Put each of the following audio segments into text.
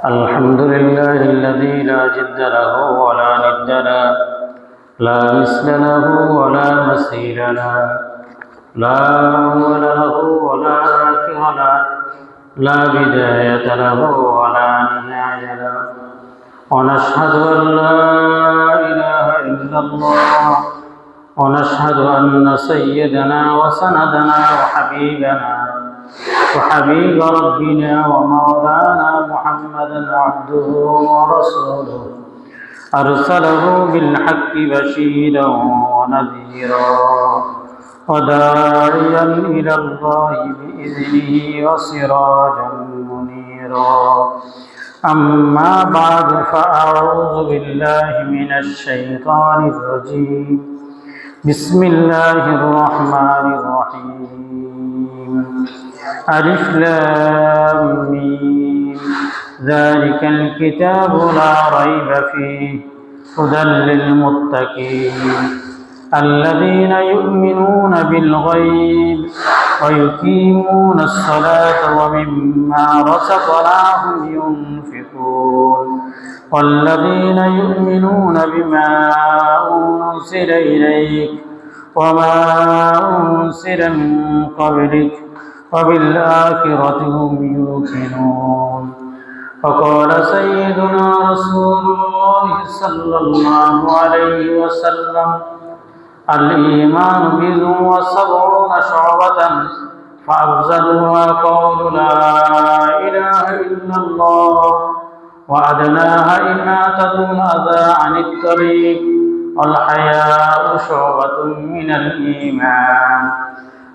الحمد لله الذي لا جد له ولا ند له، لا مثل له ولا مثيل له، لا أول له ولا آخر له، لا بداية له ولا نهاية له. ونشهد أن لا إله إلا الله، ونشهد أن سيدنا وسندنا وحبيب ربنا ومولانا محمدا عبده ورسوله، أرسله بالحق بشيرا ونذيرا وداعيا إلى الله بإذنه وسراجا منيرا. أما بعد، فأعوذ بالله من الشيطان الرجيم. بسم الله الرحمن الرحيم. ألف لام ميم، ذلك الكتاب لا ريب فيه، هدى للمتقين الذين يؤمنون بالغيب ويقيمون الصلاة ومما رزقناهم ينفقون، والذين يؤمنون بما أنزل إليك وما أنزل من قبلك وبالآخرة هم يوقنون. فقال سيدنا رسول الله صلى الله عليه وسلم: الإيمان بضع وسبعون شعبة، فأفضلها قول لا إله إلا الله، وأدناها إماتة الأذى عن الطريق، والحياء شعبة من الإيمان.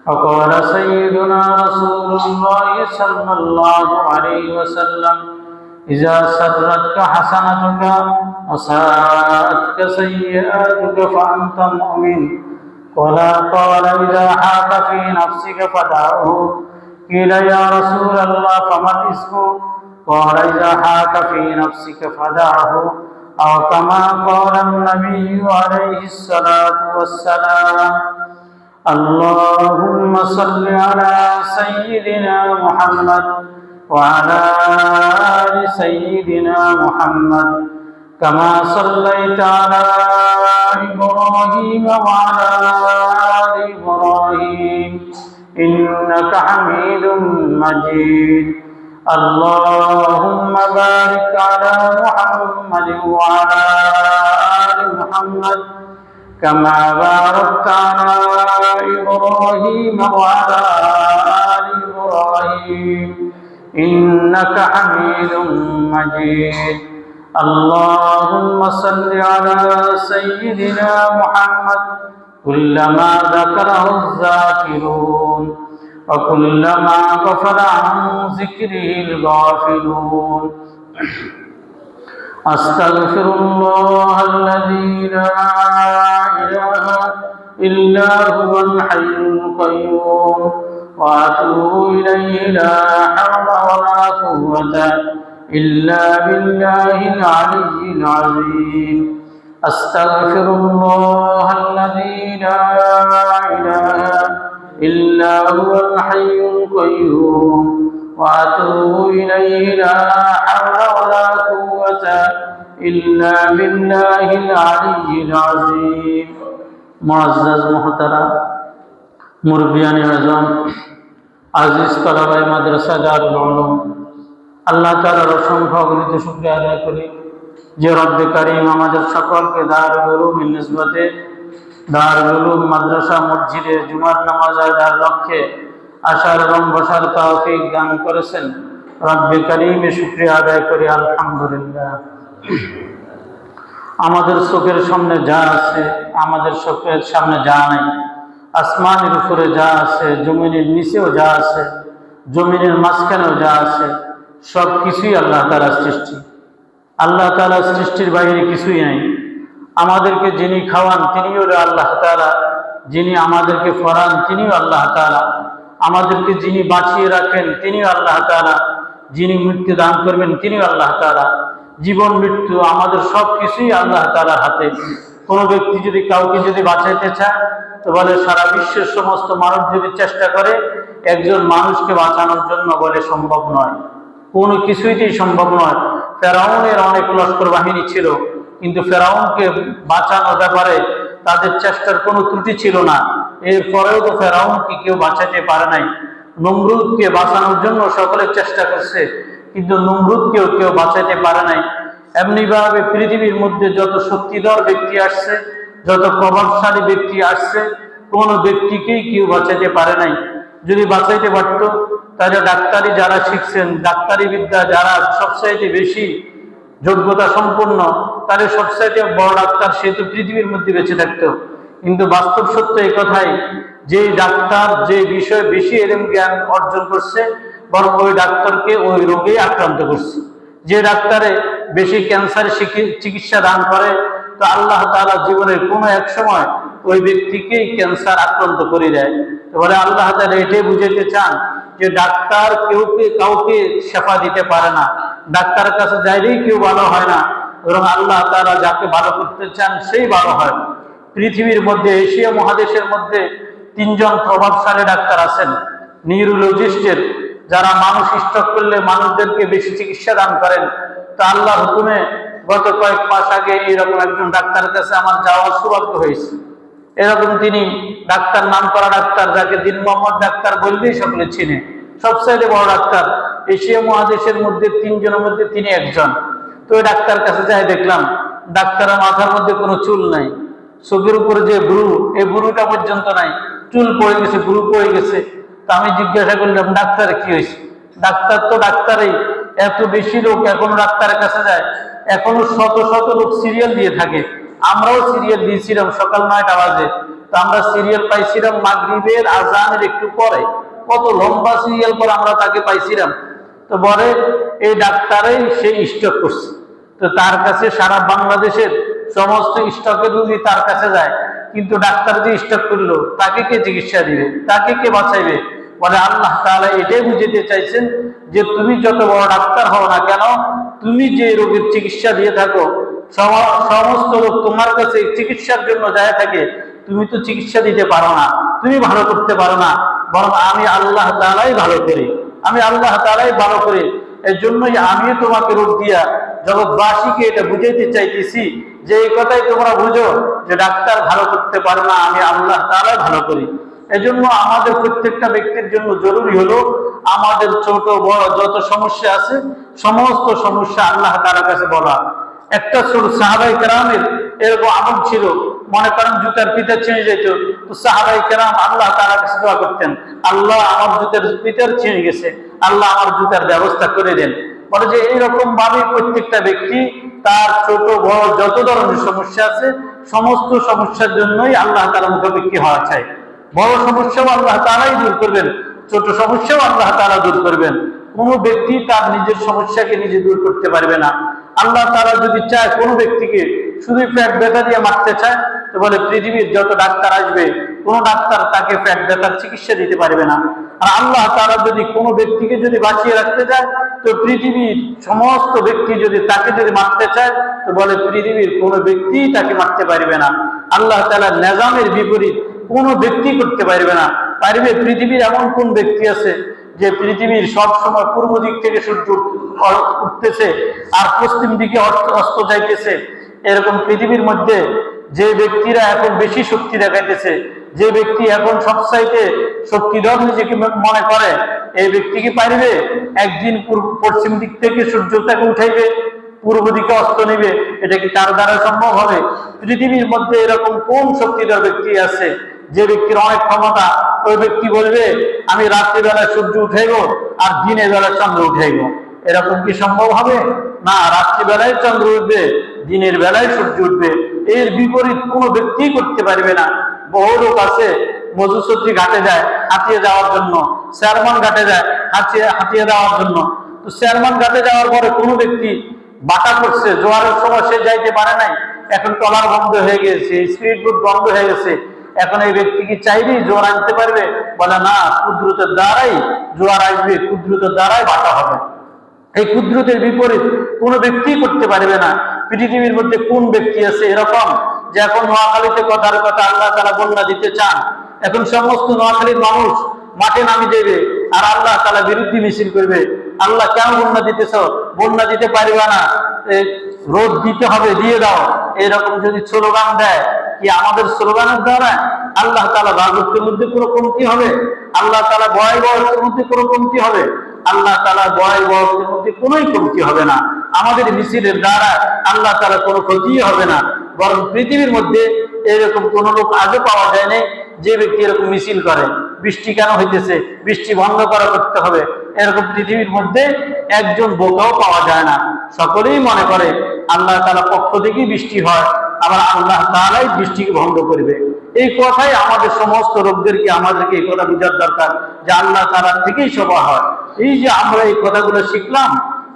وقال سيدنا رسول الله صلى الله عليه وسلم: إذا سرتك حسنتك وساءتك سيئاتك فأنت مؤمن. قال إذا حاك في نفسك فدعه. قيل يا رسول الله فما الاسم؟ قال إذا حاك في نفسك فدعه، أو كما قال النبي عليه الصلاة والسلام. اللهم صل على سيدنا محمد وعلى آل سيدنا محمد، كما صليت على إبراهيم وعلى آل إبراهيم إنك حميد مجيد. اللهم بارك على محمد وعلى آل محمد، كما باركت على إبراهيم وعلى آل إبراهيم إنك حميد مجيد. اللهم صل على سيدنا محمد كلما ذكره الذاكرون وكلما غفل عن ذكره الغافلون. أستغفر الله الذي لا إله إلا هو الحي القيوم، وأتوب إليه لا حول ولا قوة إلا بالله العلي العظيم. أستغفر الله الذي لا إله إلا هو الحي القيوم، وأتوب إليه لا حول ولا قوة إلا بالله العلي العظيم. معزز محترم মুরব্বিয়ানে আজম, আজিজ তলাবায়ে মাদ্রাসা দারুল উলুম, আল্লাহ তাআলার অসংখ্য অগণিত শুকরিয়া আদায় করি যে রব্বে কারীম আমাদের সকলকে দারুল উলুমের নিসবতে দারুল উলুম মাদ্রাসা মসজিদে জুমার নামাজ আদায়ের লক্ষ্যে আসার এবং বসার তৌফিক দান করেছেন। রব্বে কারীমের শুকরিয়া আদায় করি আলহামদুলিল্লাহ। আমাদের চোখের সামনে যা আছে, আমাদের চোখের সামনে যা নাই, আসমানের উপরে যা আছে, জমিনের নিচেও যা আছে, জমিনের মাঝখানেও যা আছে, সব কিছুই আল্লাহ তাআলার সৃষ্টি। আল্লাহ তাআলার সৃষ্টির বাইরে কিছুই নাই। আমাদেরকে যিনি খাওয়ান তিনিও আল্লাহ তাআলা, যিনি আমাদেরকে পড়ান তিনিও আল্লাহ তাআলা, আমাদেরকে যিনি বাঁচিয়ে রাখেন তিনিও আল্লাহ তাআলা, যিনি মৃত্যু দান করবেন তিনিও আল্লাহ তাআলা। জীবন মৃত্যু আমাদের সব কিছুই আল্লাহ তাআলার হাতে। কোনো ব্যক্তি যদি কাউকে যদি বাঁচাইতে চায় তো বলে সারা বিশ্বের সমস্ত মানুষ যদি চেষ্টা করে একজন মানুষকে বাঁচানোর জন্য বলে সম্ভব নয়, কোনো কিছুইতেই সম্ভব নয়। ফেরাউনের অনেক লস্কর বাহিনী ছিল, কিন্তু ফেরাউনকে বাঁচানোর ব্যাপারে তাদের চেষ্টার কোনো ত্রুটি ছিল না। এরপরেও তো ফেরাউনকে কেউ বাঁচাতে পারে নাই। নমরুদকে বাঁচানোর জন্য সকলে চেষ্টা করছে, কিন্তু নমরুদকেও কেউ বাঁচাতে পারে নাই। এমনিভাবে পৃথিবীর মধ্যে যত শক্তিধর ব্যক্তি আসছে, যত প্রভাবশালী ব্যক্তি আসছে, কোনো ব্যক্তিকেই কেউ বাঁচাতে পারে নাই। যদি বাঁচাইতে পারত, তাহলে ডাক্তারি যারা শিখছেন, ডাক্তারি বিদ্যা যারা সবচাইতে বেশি যোগ্যতা সম্পন্ন, তাহলে সবচাইতে বড় ডাক্তার সে তো পৃথিবীর মধ্যে বেঁচে থাকতো। কিন্তু বাস্তব সত্য এই কথাই, যে ডাক্তার যে বিষয়ে বেশি এলেম জ্ঞান অর্জন করছে, বরং ওই ডাক্তারকে ওই রোগেই আক্রান্ত করছে। যে ডাক্তারে বেশি ক্যান্সার চিকিৎসা দান করে, তো আল্লাহ তাআলা জীবনের কোনো এক সময় ওই ব্যক্তিকেই ক্যান্সার আক্রান্ত করে দেয়। এবারে আল্লাহ তাআলা এটাই বুঝাইতে চান যে ডাক্তার কাউকে শেফা দিতে পারে না, ডাক্তারের কাছে যাইলেই কেউ ভালো হয় না, বরং আল্লাহ তাআলা যাকে ভালো করতে চান সেই ভালো হয়। পৃথিবীর মধ্যে এশিয়া মহাদেশের মধ্যে 3 জন প্রভাবশালী ডাক্তার আছেন, নিউরোলজিস্টের, যারা মানুষ স্ট্রোক করলে মানুষদেরকে বেশি চিকিৎসা দান করেন। তা আল্লাহর হুকুমে গত কয়েক মাস আগে এরকম একজন ডাক্তারের কাছে আমার যাওয়ার সৌভাগ্য হয়েছে। এরকম তিনি ডাক্তার, নাম করা ডাক্তার, যাকে দিন মোহাম্মদ ডাক্তার বললেই সকলে চিনে, সবচাইতে বড় ডাক্তার এশিয়া মহাদেশের মধ্যে 3 জনের মধ্যে তিনি একজন। তো ওই ডাক্তার কাছে যাই দেখলাম ডাক্তারের মাথার মধ্যে কোনো চুল নাই, চোখের উপরে যে ব্রু, এই ব্রুটা পর্যন্ত নাই, চুল পড়ে গেছে, ব্রু পড়ে গেছে। তা আমি জিজ্ঞাসা করলাম, ডাক্তার কি হয়েছে? ডাক্তার তো ডাক্তারই, এত বেশি লোক এখনো ডাক্তারের কাছে যায়, এখনো শত শত লোক সিরিয়াল দিয়ে থাকে। আমরাও সিরিয়াল দিয়েছিলাম সকাল 9টা বাজে, তো আমরা সিরিয়াল পাইছিলাম মাগরিবের আজানের একটু পরে, কত লম্বা সিরিয়াল পর আমরা তাকে পাইছিলাম। তো বলে এই ডাক্তারই সে স্ট্রোক করছে। তো তার কাছে সারা বাংলাদেশের সমস্ত স্ট্রোকের রোগী তার কাছে যায়, কিন্তু ডাক্তার যে স্ট্রোক করলো তাকে কে চিকিৎসা দিবে, তাকে কে বাঁচাইবে? বলে আল্লাহ তাআলা এটাই বুঝাতে চাইছেন যে তুমি যত বড় ডাক্তার হও না কেন, তুমি যে রোগীর চিকিৎসা দিয়ে থাকো, সমস্ত লোক তোমার কাছে চিকিৎসার জন্য যায় থাকে, তুমি তো চিকিৎসা দিতে পারো না, তুমি ভালো করতে পারো না, বরং আমি আল্লাহ তাআলাই ভালো করি, আমি আল্লাহ তাআলাই ভালো করি। এর জন্যই আমি তোমাকে রোগ দিয়া জগৎবাসীকে এটা বুঝাইতে চাইতেছি যে এই কথাই তোমরা বুঝো যে ডাক্তার ভালো করতে পারে না, আমি আল্লাহ তাআলাই ভালো করি। এজন্য আমাদের প্রত্যেকটা ব্যক্তির জন্য জরুরি হলো আমাদের ছোট বড় যত সমস্যা আছে সমস্ত সমস্যা আল্লাহ তাআলার কাছে বলা। একটা ছোট সাহাবায়ে কেরামের এরকম আমল ছিল, মনে করেন জুতার ফিতা ছিঁড়ে যেত, তো সাহাবায়ে কেরাম আল্লাহ তাআলার কাছে দোয়া করতেন, আল্লাহ আমার জুতার ফিতার ছিঁড়ে গেছে, আল্লাহ আমার জুতার ব্যবস্থা করে দেন। বলে যে এইরকম ভাবে প্রত্যেকটা ব্যক্তি তার ছোট বড় যত ধরনের সমস্যা আছে সমস্ত সমস্যার জন্যই আল্লাহ তাআলা মুখাপেক্ষী হওয়া চাই। বড় সমস্যাও আল্লাহ তাআলাই দূর করবেন, ছোট সমস্যাও আল্লাহ তাআলা দূর করবেন। কোনো ব্যক্তি তার নিজের সমস্যাকে নিজে দূর করতে পারবে না। আল্লাহ তাআলা যদি চায় কোনো ব্যক্তিকে শুধু পেট ব্যথা দিয়ে মারতে চায়, তো বলে পৃথিবীর যত ডাক্তার আসবে কোনো ডাক্তার তাকে পেট ব্যথার চিকিৎসা দিতে পারবে না। আর আল্লাহ তাআলা যদি কোনো ব্যক্তিকে যদি বাঁচিয়ে রাখতে চায়, তো পৃথিবীর সমস্ত ব্যক্তি যদি তাকে যদি মারতে চায়, তো বলে পৃথিবীর কোনো ব্যক্তি তাকে মারতে পারবে না। আল্লাহ তাআলার নিজামের বিপরীত কোনো ব্যক্তি করতে পারবে না। পারবে? পৃথিবীর এমন কোন ব্যক্তি আছে যে পৃথিবীর সব সময় পূর্ব দিক থেকে সূর্য উঠতেছে আর পশ্চিম দিকে অস্ত যাইতেছে? এরকম পৃথিবীর মধ্যে যে ব্যক্তিরা এখন বেশি শক্তি দেখাইতেছে, যে ব্যক্তি এখন সবচাইতে শক্তিধর নিজেকে মনে করে, এই ব্যক্তি কি পারবে একদিন পশ্চিম দিক থেকে সূর্যটাকে উঠাইবে, পূর্ব দিকে অস্ত নিবে? এটা কি তার দ্বারা সম্ভব হবে? পৃথিবীর মধ্যে এরকম কোন শক্তিধর ব্যক্তি আছে যে ব্যক্তির অনেক ক্ষমতা, ওই ব্যক্তি বলবে আমি রাত্রিবেলায় সূর্য উঠাইব আর দিনের বেলায় চন্দ্র উঠাইব? এরকম কি সম্ভব হবে? না, রাত্রিবেলায় চন্দ্র উঠবে, দিনের বেলায় সূর্য উঠবে। এর বিপরীত কোনো ব্যক্তি করতে পারবে না। বহু লোক আছে মজুসত্রী ঘাটে যায় হাতিয়ে যাওয়ার জন্য, চেয়ারম্যান ঘাটে যায় হাতিয়ে যাওয়ার জন্য। তো চেয়ারম্যান ঘাটে যাওয়ার পরে কোনো ব্যক্তি বাটা করছে, জোয়ারের সময় সে যাইতে পারে নাই, এখন ট্রলার বন্ধ হয়ে গেছে, স্পিড বোট বন্ধ হয়ে গেছে, এখন এই ব্যক্তি কি চাইলেই জোয়ার আনতে পারবে? বলে না, কুদরতের দ্বারাই জোয়ার আসবে, কুদরতের দ্বারাই বাটা হবে। এই কুদরতের বিপরীত কোনো ব্যক্তি করতে পারবে না। পৃথিবীর মধ্যে কোন ব্যক্তি আছে এরকম যে এখন নোয়াখালীতে কথার কথা আল্লাহ তাআলা বন্যা দিতে চান, এখন সমস্ত নোয়াখালীর মানুষ মাঠে নামি যাবে আর আল্লাহ তাআলা বিরুদ্ধে মিছিল করবে। আল্লাহ কেন বন্যা দিতেছ, বন্যা দিতে পারবে না, রোদ দিতে হবে, দিয়ে দাও, এরকম যদি স্লোগান দেয়, কি আমাদের স্লোগানের দ্বারা আল্লাহ তাআলা রাজত্বের মধ্যে কোনো কমতি হবে? আল্লাহ তাআলা ভয়াবহতার মধ্যে কোনো কমতি হবে? আল্লাহ তাআলা ভয়াবহতার মধ্যে কোনোই কমতি হবে না। আমাদের মিছিলের দ্বারা আল্লাহ তাআলা কোনো ক্ষতি হবে না। বরং পৃথিবীর মধ্যে এরকম কোন লোক আজও পাওয়া যায় না যে ব্যক্তি এরকম মিছিল করে, বৃষ্টি কেন হইতেছে, বৃষ্টি বন্ধ করতে হবে, এরকম পৃথিবীর মধ্যে একজন বোকাও পাওয়া যায় না। সকলেই মনে করে আল্লাহ তাআলা পক্ষ থেকেই বৃষ্টি হয়, আবার আল্লাহ তাআলাই বৃষ্টিকে ভঙ্গ করবে। এই কথাই আমাদের সমস্ত লোকদেরকে আমাদেরকে এই কথা বোঝার দরকার যে আল্লাহ তাআলা থেকেই সব হয়। এই যে আমরা এই কথাগুলো শিখলাম,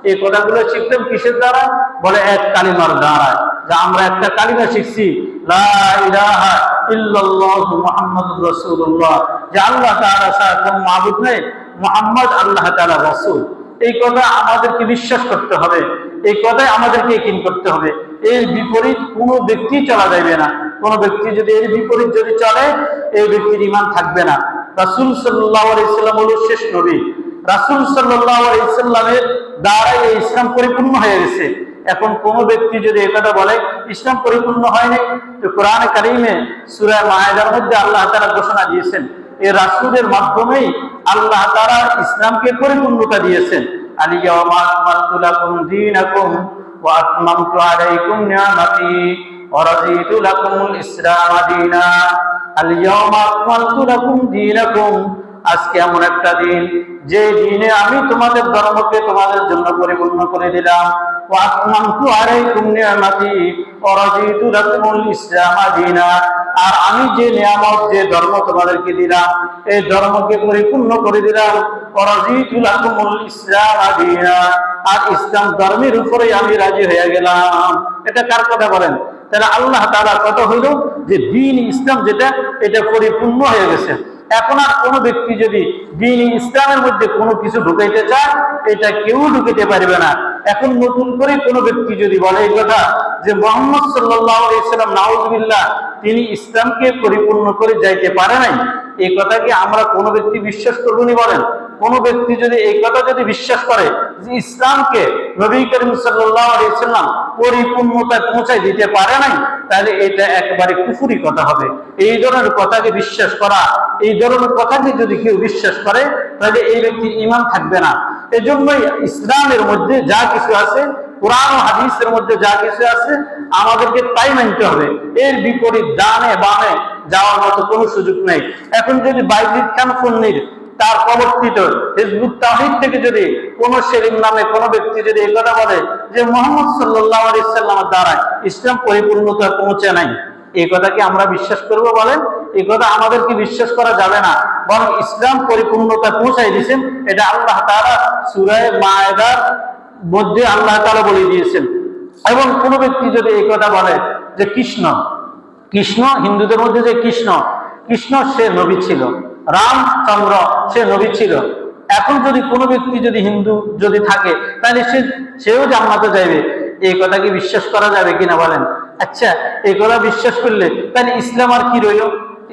এই কথাগুলো শিখলাম কিসের দ্বারা? বলে এক কালিমার দ্বারা। যে আমরা একটা কালিমা শিখছি, লা ইলাহা ইল্লাল্লাহু মুহাম্মাদুর রাসূলুল্লাহ, যে আল্লাহ তাআলা ছাড়া কোনো মাবুদ নেই, মুহাম্মদ আল্লাহ তাআলার রাসূল। এই কথা আমাদেরকে বিশ্বাস করতে হবে, এই কথাই আমাদেরকে ইকিন করতে হবে। এর বিপরীত কোনো ব্যক্তি চলা যাবে না। কোনো ব্যক্তি যদি এর বিপরীত যদি চলে, এই ব্যক্তির ঈমান থাকবে না। রাসূল সাল্লাল্লাহু আলাইহি সাল্লাম হলো শেষ নবী। রাসূল সাল্লাল্লাহু আলাইহি সাল্লামের দ্বারাই এই ইসলাম পরিপূর্ণ হয়ে গেছে। এখন কোন ব্যক্তি যদি এই কথা বলে ইসলাম পরিপূর্ণ হয়নি, তো কোরআনে কারীমে সূরা মায়েদার মধ্যে আল্লাহ তাআলা ঘোষণা দিয়েছেন এই রাসূলের মাধ্যমেই আল্লাহ তাআলা ইসলামকে পরিপূর্ণতা দিয়েছেন। আল-ইয়াওমা আকমালতু লাকুম দীনাকুম ওয়া আতমামতু আলাইকুম নি'মাতি ওয়া রাদিতু লাকুমুল ইসলাম দীনা। আল-ইয়াওমা আকমালতু লাকুম দীনাকুম, আজকে এমন একটা দিন যে দিনে আমি তোমাদের ধর্মকে তোমাদের জন্য পরিপূর্ণ করে দিলাম। ওয়া আতমামতু আলাইকুম নি'মাতি ওয়া রাদিতু লাকুমুল ইসলাম দীনা, আর আমি যে নিয়ামত, যে ধর্ম তোমাদেরকে দিলাম, এই ধর্মকে পরিপূর্ণ করে দিলাম। ওয়া রাদিতু লাকুমুল ইসলাম দীনা, আর ইসলাম ধর্মের উপরে আমি রাজি হয়ে গেলাম। এটা কার কথা বলেন? তাহলে আল্লাহ তাআলা কথা হইল যে দ্বীন ইসলাম যেটা, এটা পরিপূর্ণ হয়ে গেছে। এখন আর কোনো ব্যক্তি যদি দ্বীন ইসলামের মধ্যে কোনো কিছু ঢুকাইতে চায়, এটা কেউ ঢুকাইতে পারবে না। এখন নতুন করে কোনো ব্যক্তি যদি বলে এই কথা যে মুহাম্মদ সাল্লাল্লাহু আলাইহি সাল্লাম নাউযুবিল্লাহ তিনি ইসলামকে পরিপূর্ণ করে যাইতে পারে নাই, এই কথা কি আমরা কোনো ব্যক্তি বিশ্বাস করবনি? বলেন, কোনো ব্যক্তি যদি এই কথা যদি বিশ্বাস করে যে ইসলামকে নবী করিম সাল্লাল্লাহু আলাইহি সাল্লাম পরিপূর্ণতায় পৌঁছাই দিতে পারে নাই, তাহলে এটা একেবারে কুফরি কথা হবে। এই ধরনের কথাকে বিশ্বাস করা, এই ধরনের কথাকে যদি কেউ বিশ্বাস করে, তাহলে এই ব্যক্তির ঈমান থাকবে না। এজন্যই ইসলামের মধ্যে যা কিছু আছে, কোরআন ও হাদিসের মধ্যে যা কিছু আছে, আমাদেরকে তাই মানতে হবে। এর বিপরীত ডানে বামে যাওয়ার মতো কোনো সুযোগ নেই। এখন যদি বাইজিদ খান সুন্নির তার প্রবর্তিত হিজবুত তাওহীদ থেকে যদি কোন সেলিম নামে কোন ব্যক্তি যদি এই কথা বলে যে মুহাম্মদ সাল্লাল্লাহু আলাইহি সাল্লামের দ্বারা ইসলাম পরিপূর্ণতা পৌঁছে নাই, এই কথা কি আমরা বিশ্বাস করব? বলেন, এই কথা আমাদেরকে বিশ্বাস করা যাবে না। বরং ইসলাম পরিপূর্ণতা পৌঁছাই দিয়েছেন, এটা আল্লাহ তাআলা সূরা মায়েদার মধ্যে আল্লাহ তাআলা বলে দিয়েছেন। এবং কোন ব্যক্তি যদি এই কথা বলে যে কৃষ্ণ, কৃষ্ণ হিন্দুদের মধ্যে যে কৃষ্ণ, কৃষ্ণ সে নবী ছিল, রামচন্দ্র সে নবী ছিল। এখন যদি কোনো ব্যক্তি যদি হিন্দু যদি থাকে, তাহলে সেও জান্নাতে যাবে, এই কথা কি বিশ্বাস করা যাবে কিনা? বলেন। আচ্ছা, এই কথা বিশ্বাস করলে তাহলে ইসলাম আর কি রইল?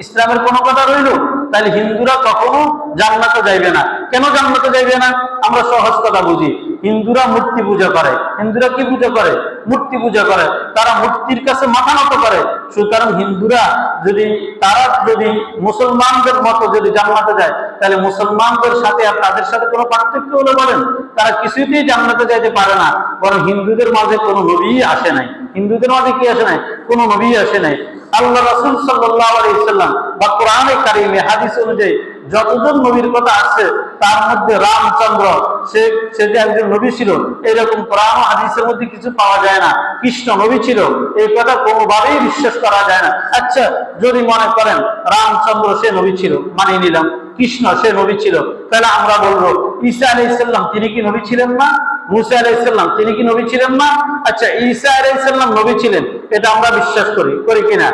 ইসলামের কোনো কথা রইল? তাহলে হিন্দুরা কখনো জান্নাতে যাইবে না। কেন জান্নাতে যাইবে না? আমরা সহজ কথা বুঝি। হিন্দুরা মূর্তি পূজা করে। হিন্দুরা কি পূজা করে? মূর্তি পূজা করে। তারা মূর্তির কাছে মাথা নত করে। সুতরাং হিন্দুরা যদি, তারা যদি মুসলমানদের মতো যদি জান্নাতে যায়, তাহলে মুসলমানদের সাথে আর তাদের সাথে কোনো পার্থক্য হলো? বলেন, তারা কিছুতেই জান্নাতে যাইতে পারে না। বরং হিন্দুদের মাঝে কোনো নবী আসে নাই। হিন্দুদের মাঝে কি আসে নাই? কোনো নবী আসে নাই। আল্লাহ রাসূল সাল্লাল্লাহু আলাইহি সাল্লাম বা কোরআনে কারীমে হাদিস অনুযায়ী যতজন নবীর কথা আছে, তার মধ্যে রামচন্দ্র সে যে একজন নবী ছিল, এরকম কোরআন ও হাদিসের মধ্যে কিছু পাওয়া যায় না। কৃষ্ণ নবী ছিল, এই কথা কোনোভাবেই বিশ্বাস করা যায় না। আচ্ছা, যদি মনে করেন রামচন্দ্র সে নবী ছিল, মানিয়ে নিলাম, কৃষ্ণ সে নবী ছিল, তাহলে আমরা বলবো ঈসা আলাইহিস সালাম তিনি কি নবী ছিলেন না? মুসা আলাইহিস সালাম তিনি কি নবী ছিলেন না? আচ্ছা, ঈসা আলাইহিস সালাম নবী ছিলেন, এটা আমরা বিশ্বাস করি, করি কিনা?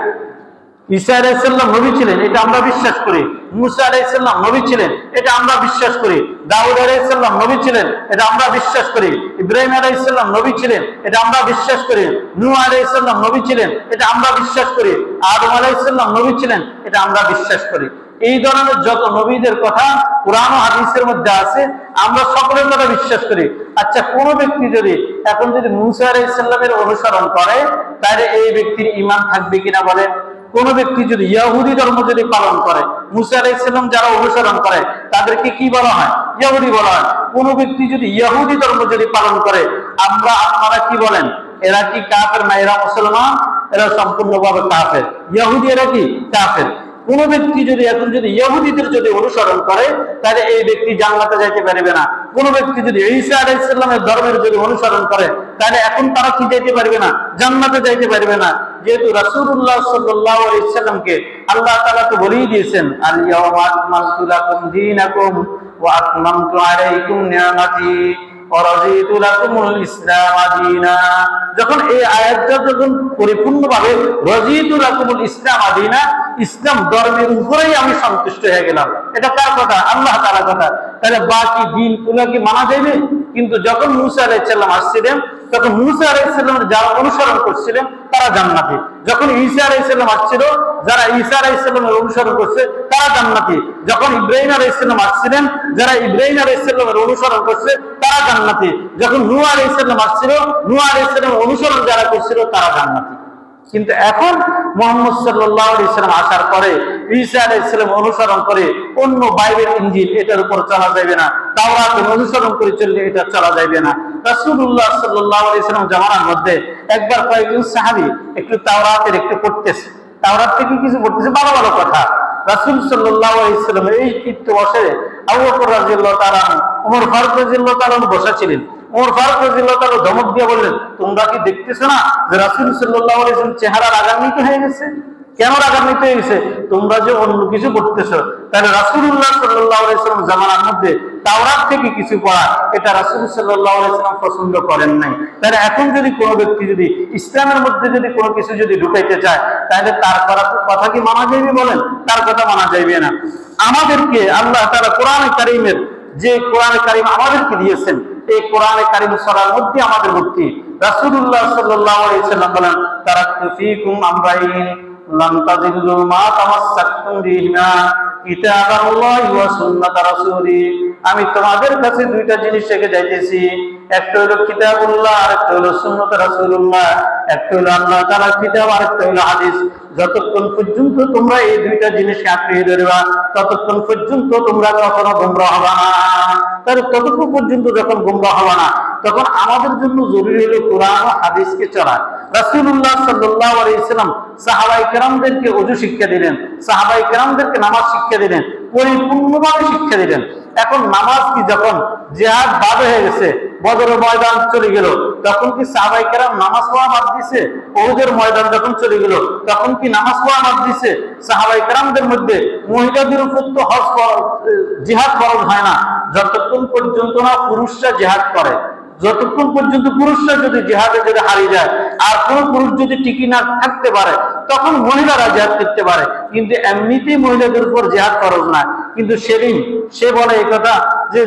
ঈসা আলাইহিস সালাম নবী ছিলেন, এটা আমরা বিশ্বাস করি। মুসা আলাইহিস সালাম নবী ছিলেন, এটা আমরা বিশ্বাস করি। দাউদ আলাইহিস সালাম নবী ছিলেন, এটা আমরা বিশ্বাস করি। ইব্রাহিম আলাইহিস সালাম নবী ছিলেন, এটা আমরা বিশ্বাস করি। নূহ আলাইহিস সালাম নবী ছিলেন, এটা আমরা বিশ্বাস করি। আদম আলাইহিস সালাম নবী ছিলেন, এটা আমরা বিশ্বাস করি। এই ধরনের যত নবীদের কথা কুরআন ও হাদিসের মধ্যে আছে আমরা সকলের কথা বিশ্বাস করি। আচ্ছা, কোন ব্যক্তি যদি এখন যদি মুসা আলাইহিস সালামের অনুসরণ করে তাহলে এই ব্যক্তির ঈমান থাকবে কিনা বলেন? কোন ব্যক্তি যদি ইহুদি ধর্ম যদি পালন করে, মুসা আলাইহিস সালাম যারা অনুসরণ করে তাদেরকে কি বলা হয়? ইহুদি বলা হয়। কোন ব্যক্তি যদি ইহুদি ধর্ম যদি পালন করে আপনারা কি বলেন? এরা কি কাফের না এরা মুসলমান? এরা সম্পূর্ণভাবে কাফের। ইহুদি এরা কি কাফের। কোন ব্যক্তি যদি এখন যদি ইহুদিদের যদি অনুসরণ করে তাহলে এই ব্যক্তি জান্নাতে যাইতে পারবে না। কোন ব্যক্তি যদি ঈসা আলাইহিস সালামের ধর্মের যদি অনুসরণ করে তাহলে এখন তারা কি যাইতে পারবে না? জান্নাতে যাইতে পারবে না। যেহেতু রাসূলুল্লাহ সাল্লাল্লাহু আলাইহি সাল্লামকে আল্লাহ তাআলা তো বলেই দিয়েছেন, আল ইয়াওমা আকমালতু লাকুম দীনাকুম ওয়া আতমামতু আলাইকুম নি'মাতি ওয়া রাদিতু লাকুমুল ইসলাম দীনা। যখন এই আয়াতটা যখন পরিপূর্ণভাবে রাদিতু লাকুমুল ইসলাম দীনা, ইসলাম ধর্মের উপরেই আমি সন্তুষ্ট হয়ে গেলাম, এটা কার কথা? আল্লাহ তাআলার কথা। তাহলে বাকি দিনগুলো কি মানা যাবে? কিন্তু যখন মুসা আলাইহিস সালাম আসছিলেন তখন মুসা আলাইহিস সালামের যারা অনুসরণ করছিলেন তারা জান্নাতি। যখন ঈসা আলাইহিস সালাম আসছিল যারা ঈসা আলাইহিস সালামের অনুসরণ করছে তারা জান্নাতি। যখন ইব্রাহিম আলাইহিস সালাম আসছিলেন যারা ইব্রাহিম আলাইহিস সালামের অনুসরণ করছে তারা জান্নাতি। যখন নূহ আলাইহিস সালাম আসছিল নূহ আলাইহিস সালামের অনুসরণ যারা করছিল তারা জান্নাতি। কিন্তু এখন মুহাম্মদ সাল্লাল্লাহু আলাইহি সাল্লাম আসার পরে ঈসা আলাইহিস সালাম অনুসরণ করে অন্য বাইবেল ইনজিল এটার উপর চলা যাবে না, তাওরাতের অনুসরণ করে চললে এটা চলা যাবে না। রাসূলুল্লাহ সাল্লাল্লাহু আলাইহি সাল্লাম জামানার মধ্যে একবার কয়েকজন সাহাবী একটু তাওরাতের একটু পড়তেছে, তাওরাত থেকে কিছু পড়তেছে, ভালো ভালো কথা। রাসূল সাল্লাল্লাহু আলাইহি সাল্লাম এই কীর্ত বসে আবু বকর রাদিয়াল্লাহু তাআলা, ওমর ফারুক রাদিয়াল্লাহু তাআলা বসা ছিলেন। ওমর ফারুক রাদিয়াল্লাহু তাআলা ধমক দিয়ে বললেন, তোমরা কি দেখতেছো না যে রাসূল সাল্লাল্লাহু আলাইহি ওয়াসাল্লাম চেহারা রাগান্বিত হয়ে গেছে? কেন রাগান্বিত হয়ে গেছে? তোমরা যে অন্য কিছু করতেছো। তাহলে রাসূলুল্লাহ সাল্লাল্লাহু আলাইহি ওয়াসাল্লাম জামানার মধ্যে তাওরাত থেকে কিছু পড়া এটা রাসূল সাল্লাল্লাহু আলাইহি ওয়াসাল্লাম পছন্দ করেন নাই। তাহলে এখন যদি কোনো ব্যক্তি যদি ইসলামের মধ্যে যদি কোনো কিছু যদি ঢুকাইতে চায় তাহলে তার কথা কি মানা যাইবে বলেন? তার কথা মানা যাইবে না। আমাদেরকে আল্লাহ তাআলা কোরআনে কারীমের যে কোরআনে কারীম আমাদেরকে দিয়েছেন এই কোরআনে কারীম সূরার মধ্যে আমাদের মুক্তি। রাসূলুল্লাহ সাল্লাল্লাহু আলাইহি ওয়াসাল্লাম বলেন, তারাকতু ফীকুম আমরাইন লান তাযিল্লু মা তামাসসাকতুম বিহিমা কিতাবাল্লাহি ওয়া সুন্নাত রাসূলি। আমি তোমাদের কাছে দুইটা জিনিস রেখে যাইতেছি, একটা হলো কিতাবুল্লাহ আর একটা হলো সুন্নাত রাসূলুল্লাহ। একটা হলো আল্লাহ তাআলার কিতাব আর একটা হলো হাদিস। যতক্ষণ পর্যন্ত তোমরা এই দুইটা জিনিসকে আঁকড়ে ধরবা ততক্ষণ পর্যন্ত তোমরা কখনো গোমরাহ হবা না। তাহলে ততক্ষণ পর্যন্ত যখন গোমরাহ হবা না তখন আমাদের জন্য জরুরি হলো কোরআন ও হাদিসকে চলা। রাসূলুল্লাহ সাল্লাল্লাহু আলাইহি ওয়াসাল্লাম সাহাবায়ে কেরামদেরকে ওযু শিক্ষা দিলেন, সাহাবায়ে কেরামদেরকে নামাজ শিক্ষা দিলেন, পরিপূর্ণভাবে শিক্ষা দিলেন। এখন নামাজ কি যখন জিহাদ বাদ হয়ে গেছে, বদরের ময়দান চলে গেল, তখন কি সাহাবায়ে কেরাম নামাজ পড়া বাদ দিয়েছে? উহুদের ময়দান যখন চলে গেল তখন কি নামাজ পড়া বাদ দিয়েছে? সাহাবায়ে কেরামদের মধ্যে মহিলাদের উপর তো জিহাদ ফরজ হয় না যতক্ষণ পর্যন্ত না পুরুষরা জিহাদ করে। যতক্ষণ পর্যন্ত পুরুষরা যদি জিহাদে যদি হারিয়ে যায় আর কোন পুরুষ যদি টিকি না থাকতে পারে তখন মহিলারা জিহাদ করতে পারে, কিন্তু এমনিতেই মহিলাদের উপর জিহাদ ফরজ না। কিন্তু সেদিন সে বলে এই কথা যে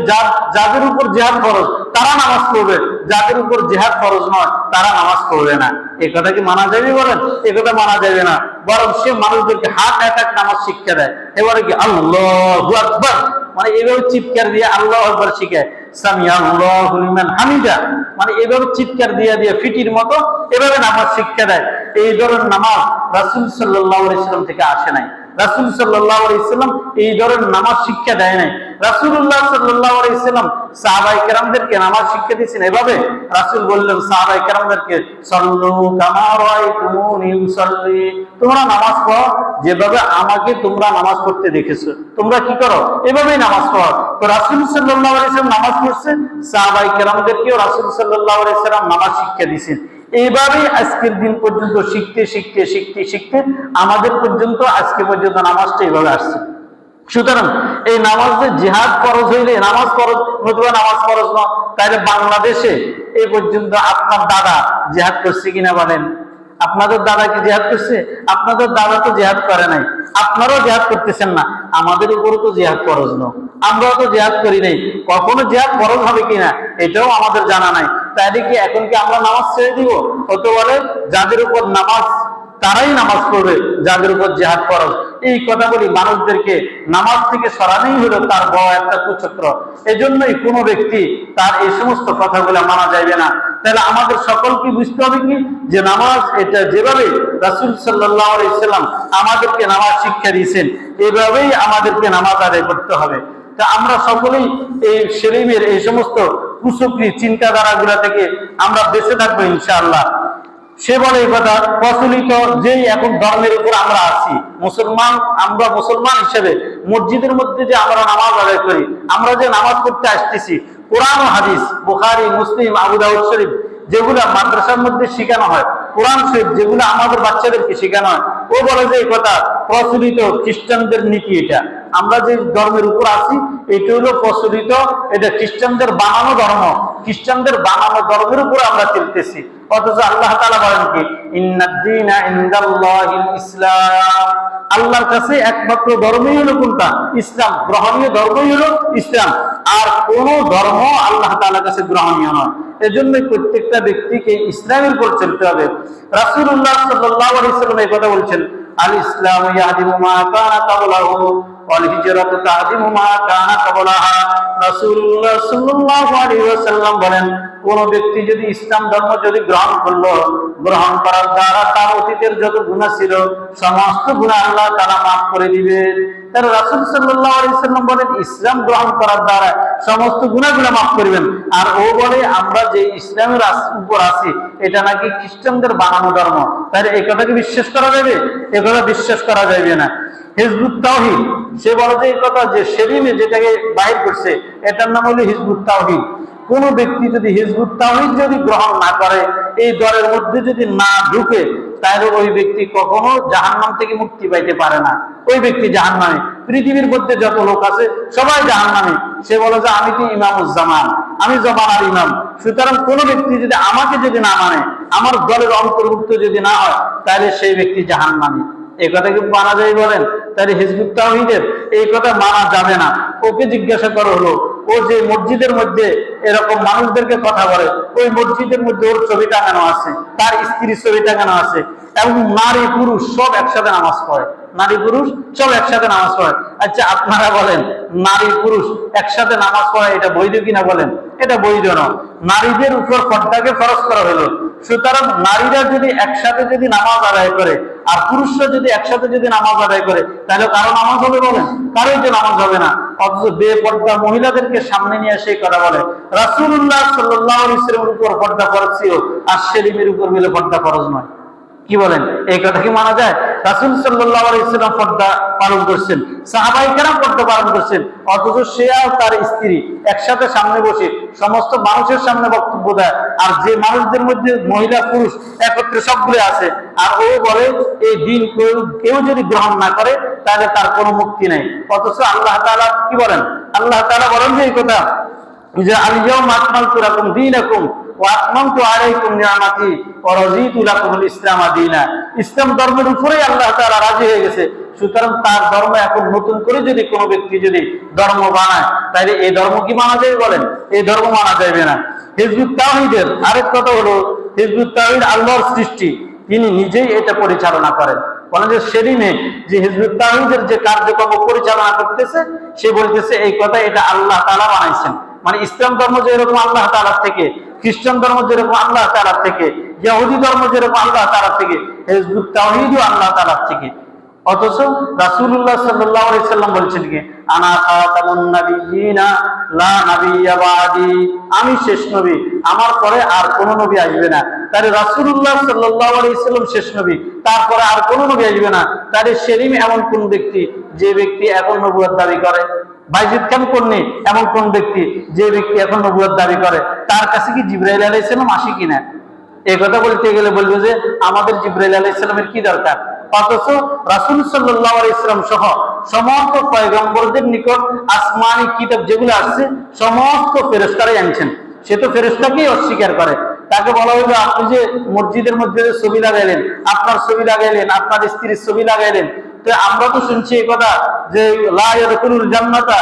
যাদের উপর জিহাদ ফরজ তারা নামাজ পড়বে, যাদের উপর জিহাদ ফরজ নয় তারা নামাজ পড়বে না। এই কথা কি মানা যাবে বলেন? এই কথা মানা যাবে না। বরং সে মানুষদেরকে হাত অ্যাটাক নামাজ শিক্ষা দেয়। এবারে কি আল্লাহু আকবার মানে এভাবে চিৎকার দিয়ে আল্লাহু আকবার শিখায়, সামিয়া আল্লাহু লিমান হামিদা মানে এভাবে চিৎকার দিয়ে দিয়ে ফিটির মতো এভাবে নামাজ শিক্ষা দেয়। এই ধরনের নামাজ রাসূল সাল্লাল্লাহু আলাইহি ওয়াসাল্লাম থেকে আসে নাই। রাসূল সাল্লাল্লাহু আলাইহি ওয়াসাল্লাম এই ধরনের নামাজ শিক্ষা দেয় নাই। রাসূলুল্লাহ সাল্লাল্লাহু আলাইহি ওয়াসাল্লাম সাহাবায়ে কেরামদেরকে নামাজ শিক্ষা দিয়েছেন এভাবে। রাসূল বললেন সাহাবায়ে কেরামদেরকে, সাল্লু কামা রাআইতুমুনি উসাল্লি, তোমরা নামাজ পড়ো যেভাবে আমাকে তোমরা নামাজ পড়তে দেখেছো, তোমরা কি করো এভাবেই নামাজ পড়ো। তো রাসূল সাল্লাল্লাহু আলাইহি ওয়াসাল্লাম নামাজ পড়ছেন, সাহাবায়ে কেরামদেরকেও রাসূল সাল্লাল্লাহু আলাইহি ওয়াসাল্লাম নামাজ শিক্ষা দিয়েছেন। এইভাবেই আজকের দিন পর্যন্ত শিখতে শিখতে শিখতে শিখতে আমাদের পর্যন্ত আজকে পর্যন্ত নামাজটা এইভাবে আসছে। সুতরাং এই নামাজে জিহাদ ফরজ হইলে নামাজ ফরজ নতুবা নামাজ ফরজ নয়, তাহলে বাংলাদেশে এই পর্যন্ত আপনার দাদা জিহাদ করছে কিনা বলেন? আপনাদের দাদা কি জিহাদ করছে? আপনাদের দাদা তো জিহাদ করে নাই, আপনারাও জিহাদ করতেছেন না, আমাদের উপরও তো জিহাদ ফরজ নয়, আমরাও তো জিহাদ করি নাই। কখনো জিহাদ ফরজ হবে কিনা এটাও আমাদের জানা নাই। তাইলে কি এখন কি আমরা নামাজ ছেড়ে দিব? হতে বলে যাদের উপর নামাজ তারাই নামাজ পড়বে যাদের উপর জিহাদ ফরজ। এই কথাগুলি মানুষদেরকে নামাজ থেকে সরানোই হলো তার বড় একটা কুচক্র। এজন্যই কোনো ব্যক্তি তার এই সমস্ত কথাগুলো মানা যাবে না। তাহলে আমাদের সকলকে বুঝতে হবে কি, যে নামাজ এটা যেভাবে রাসূল সাল্লাল্লাহু আলাইহি সাল্লাম আমাদেরকে নামাজ শিক্ষা দিয়েছেন, এভাবেই আমাদেরকে নামাজ আদায় করতে হবে। তা আমরা সকলেই এই শরীরের এই সমস্ত কুচক্রী চিন্তাধারাগুলো থেকে আমরা বেঁচে থাকবো ইনশাআল্লাহ। সে বলে এই কথা, প্রচলিত যেই এখন ধর্মের উপর আমরা আছি, মুসলমান, আমরা মুসলমান হিসেবে মসজিদের মধ্যে যে আমরা নামাজ আদায় করি, আমরা যে নামাজ পড়তে আসতেছি, কোরআন ও হাদিস, বুখারী, মুসলিম, আবু দাউদ শরীফ যেগুলো মাদ্রাসার মধ্যে শেখানো হয়, কোরআন শরীফ যেগুলো আমাদের বাচ্চাদেরকে শেখানো হয়, ও বলে যে এই কথা প্রচলিত খ্রিস্টানদের নীতি। এটা আমরা যে ধর্মের উপর আছি, এটা হলো প্রচলিত, এটা খ্রিস্টানদের বানানো ধর্ম, খ্রিস্টানদের বানানো ধর্মের উপর আমরা চলতেছি। অথচ আল্লাহ তাআলা বলেন কি, ইন্নাদ-দীনা ইনদাল্লাহিল ইসলাম, আল্লাহর কাছে একমাত্র ধর্মই হলো কোনটা? ইসলাম। গ্রহণীয় ধর্মই হলো ইসলাম, আর কোন ধর্ম আল্লাহ তাআলার কাছে গ্রহণীয় নয়। এজন্য প্রত্যেকটা ব্যক্তিকে ইসলামের উপর চলতে হবে। রাসূলুল্লাহ সাল্লাল্লাহু আলাইহি ওয়াসাল্লাম এই কথা বলছেন, আল ইসলাম ইয়াহদিমু মা কানা ক্বাবলাহু ওয়াল হিজরাতু তাহদিমু মা কানা ক্বাবলাহা। রাসূলুল্লাহ সাল্লাল্লাহু আলাইহি ওয়াসাল্লাম বলেন, কোন ব্যক্তি যদি ইসলাম ধর্ম যদি গ্রহণ করলো, গ্রহণ করার দ্বারা তার অতীতের যত গুনাহ ছিল সমস্ত গুনাহ আল্লাহ তাআলা মাফ করে দিবেন। তার রাসূল সাল্লাল্লাহু আলাইহি ওয়াসাল্লাম বলেন, ইসলাম গ্রহণ করার দ্বারা সমস্ত গুনাহগুলো মাফ করবেন। আর ও বলে আমরা যে ইসলামের উপর আছি, এটা নাকি খ্রিস্টানদের বানানো ধর্ম। তাহলে এই কথাকে বিশ্বাস করা যাবে? এই কথা বিশ্বাস করা যাবে না। হিজবুত তাওহীদ, সে বলে যে এই কথা, যে সেদিনে যেটাকে বাহির করছে, এটার নাম হলো হিজবুত তাওহীদ। কোন ব্যক্তি যদি হিজবুত তাওহীদ যদি গ্রহণ না করে, এই দলের মধ্যে যদি না ঢুকে, তাহলে ওই ব্যক্তি কখনো জাহান্নাম থেকে মুক্তি পাইতে পারে না। ওই ব্যক্তি জাহান্নামে। পৃথিবীর মধ্যে যত লোক আছে সবাই জাহান্নামে। সে বলে যে আমি তো ইমামুজ্জামান, আমি জমানার ইমাম। সুতরাং কোন ব্যক্তি যদি আমাকে যদি না মানে, আমার দলের অন্তর্ভুক্ত যদি না হয়, তাহলে সেই ব্যক্তি জাহান্নামী। এই কথা কি মানা যায় বলেন? তাহলে হিজবুত তাওহীদের এই কথা মানা যাবে না। ওকে জিজ্ঞাসা করা হলো, ও যে মসজিদের মধ্যে এরকম মানুষদেরকে কথা বলে, ওই মসজিদের মধ্যে ওর ছবি টাঙানো আছে, তার স্ত্রীর ছবি টাঙানো আছে, এবং নারী পুরুষ সব একসাথে নামাজ পড়ে, নারী পুরুষ সব একসাথে নামাজ পড়ে। আচ্ছা আপনারা বলেন, নারী পুরুষ একসাথে নামাজ পড়ে এটা বৈধ কিনা বলেন? এটা বৈধ নয়। নারীদের উপর পর্দাকে ফরজ করা হলো। সুতরাং নারীরা যদি একসাথে যদি নামাজ আদায় করে, আর পুরুষরা যদি একসাথে যদি নামাজ আদায় করে, তাহলে কারো নামাজ হবে বলেন? কারোই তো নামাজ হবে না। অথচ বেপর্দা মহিলাদেরকে সামনে নিয়ে সেই কথা বলে। রাসূলুল্লাহ সাল্লাল্লাহু আলাইহি ওয়াসাল্লামের উপর পর্দা ফরজ ছিল, আর সেলিমের উপর বলে পর্দা ফরজ নয়। কি বলেন? এই কথা কি মানা যায়? রাসূল সাল্লাল্লাহু আলাইহি ওয়াসাল্লাম পর্দা পালন করছেন, সাহাবায়ে কেরাম পর্দা পালন করছেন, অথচ সে আর তার স্ত্রী একসাথে সামনে বসে সমস্ত মানুষের সামনে বক্তব্য দেয়, আর যে মানুষদের মধ্যে মহিলা পুরুষ একত্রে সবগুলো আছে, আর ও বলে এই দিন কেউ যদি গ্রহণ না করে তাহলে তার কোনো মুক্তি নেই। অথচ আল্লাহ তাআলা কি বলেন? আল্লাহ তাআলা বলেন যে এই কথা, যে আল ইয়াউমা আকমালতু লাকুম দীনাকুম ওয়া আতমামতু আলাইকুম নি'মাতি ওয়া রাযীতু লাকুমুল ইসলাম দীনা। ইসলাম ধর্মের উপরেই আল্লাহ তাআলা রাজি হয়ে গেছে। সুতরাং তার ধর্ম এখন নতুন করে যদি কোনো ব্যক্তি যদি ধর্ম বানায়, তাহলে এই ধর্ম কি মানা যাবে বলেন? এই ধর্ম মানা যাবে না। হিজবুত তাওহীদের আরেক কথা হলো, হিজবুত তাওহীদ আল্লাহর সৃষ্টি, তিনি নিজেই এটা পরিচালনা করেন। বলেন যে সেদিনে যে হিজবুত তাওহীদের যে কার্যক্রম পরিচালনা করতেছে, সে বলতেছে এই কথা এটা আল্লাহ তাআলা বানাইছেন। মানে ইসলাম ধর্ম যেরকম আল্লাহ তাআলার থেকে, খ্রিস্টান ধর্ম যেরকম আল্লাহ তাআলার থেকে, ইহুদি ধর্ম যেরকম আল্লাহ তাআলার থেকে, হিজবুত তাওহীদও আল্লাহ তাআলার থেকে। অথচ রাসূলুল্লাহ সাল্লাল্লাহু আলাইহি ওয়াসাল্লাম বলছেন কি, আনা খাতামুন নাবিয়্যিনা লা নাবিয়্যা বাদি, আমি শেষ নবী, আমার পরে আর কোন নবী আসবে না। তাহলে রাসূলুল্লাহ সাল্লাল্লাহু আলাইহি ওয়াসাল্লাম শেষ নবী, তারপরে আর কোন নবী আসবে না। তাহলে সেলিম এমন কোন ব্যক্তি যে ব্যক্তি এখন নবুয়ত দাবি করে? বাইজিদ খান কর্ণী এমন কোন ব্যক্তি যে ব্যক্তি এখন নবুয়ত দাবি করে? তার কাছে কি জিবরাইল আলাইহিস সালাম আসে কিনা? এই কথা বলতে গেলে বলবো যে আমাদের জিবরাইল আলাইহিস সালামের কি দরকার? অথচ রাসূল সাল্লাল্লাহু আলাইহি ওয়াসাল্লাম সহ সমস্ত পয়গম্বরদের নিকট আসমানি কিতাব যেগুলো আছে সমস্ত ফেরেশতারাই আনছেন। সে তো ফেরেশতাকেই অস্বীকার করে। তাকে বলা হইলো, আপনি যে মসজিদের মধ্যে ছবি লাগাইলেন, আপনার ছবি লাগাইলেন, আপনার স্ত্রীর ছবি লাগাইলেন, তো আমরা তো শুনছি এই কথা যে লা ইয়াদখুলুল জান্নাতা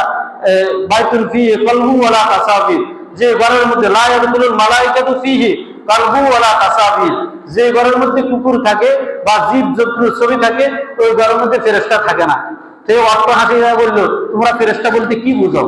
বাইতুন ফিহি কলবুন ওয়ালা তাসাবির, যে ঘরের মধ্যে লা ইয়াদখুলুল মালাইকাতু ফিহি, কালবু ওয়ালা তাসাবির, যে ঘরের মধ্যে কুকুর থাকে বা জীব-জন্তুর ছবি থাকে ওই ঘরের মধ্যে ফেরেশতা থাকে না। সে অর্থ হাসি বললো, তোমরা ফেরেশতা বলতে কি বুঝো?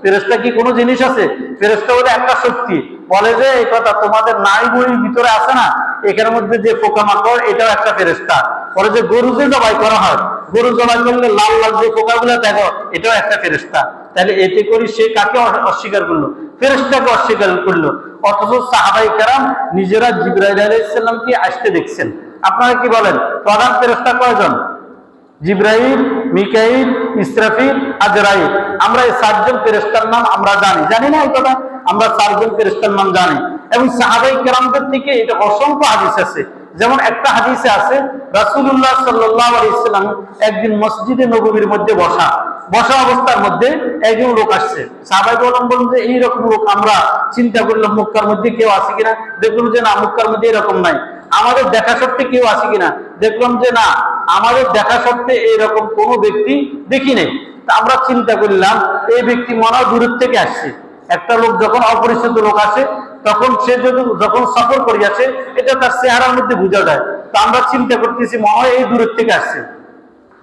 ফেরেশতা কি কোনো জিনিস আছে? ফেরেশতা হলো একটা শক্তি। বলে যে এই কথা, তোমাদের নাড়ি বুড়ির ভিতরে আছে না, এখানের মধ্যে যে পোকামাকড়, এটাও একটা ফেরেশতা। বলে যে গরু যে জবাই করা হয়, গরু জবাই করলে লাল লাল যে পোকাগুলো দেখো, এটাও একটা ফেরেশতা। তাহলে এতে করি সে কাকে অস্বীকার করলো? ফেরেশতাকে অস্বীকার করলো। অথচ সাহাবায়ে কেরাম নিজেরা জিবরাইল আলাইহিস সালামকে আসতে দেখছেন। আপনারা কি বলেন, প্রধান ফেরেশতা কয়জন? জিবরাইল, মিকাইল, ইসরাফিল, আজরাইল। আমরা এই 7 জন ফেরেশতার নাম আমরা জানি না এই কথা? আমরা 4 জন ফেরেশতার নাম জানি। এবং সাহাবায়ে কেরামদের থেকে এটা অসংখ্য হাদিস আছে। যেমন একটা হাদিসে আছে, রাসূলুল্লাহ সাল্লাল্লাহু আলাইহি সাল্লাম একদিন মসজিদে নববীর মধ্যে বসা অবস্থার মধ্যে একজন লোক আসছে। সাহাবায়ে কেরাম বললেন যে এইরকম লোক আমরা চিন্তা করলাম মক্কার মধ্যে কেউ আছে কিনা, দেখলাম যে না, মক্কার মধ্যে এরকম নাই। আমাদের দেখা সত্ত্বে কেউ আছে কিনা, দেখলাম যে না, আমাদের দেখা সত্ত্বে এইরকম কোন ব্যক্তি দেখি নেই। আমরা চিন্তা করলাম এই ব্যক্তি মনে হয় দূরের থেকে আসছে। একটা লোক যখন অপরিচিত লোক আসে, তখন সে যখন সফর করিয়াছে, এটা তার চেহারার মধ্যে বোঝা যায়। তো আমরা চিন্তা করতেছি মনে হয় এই দূরের থেকে আসছে।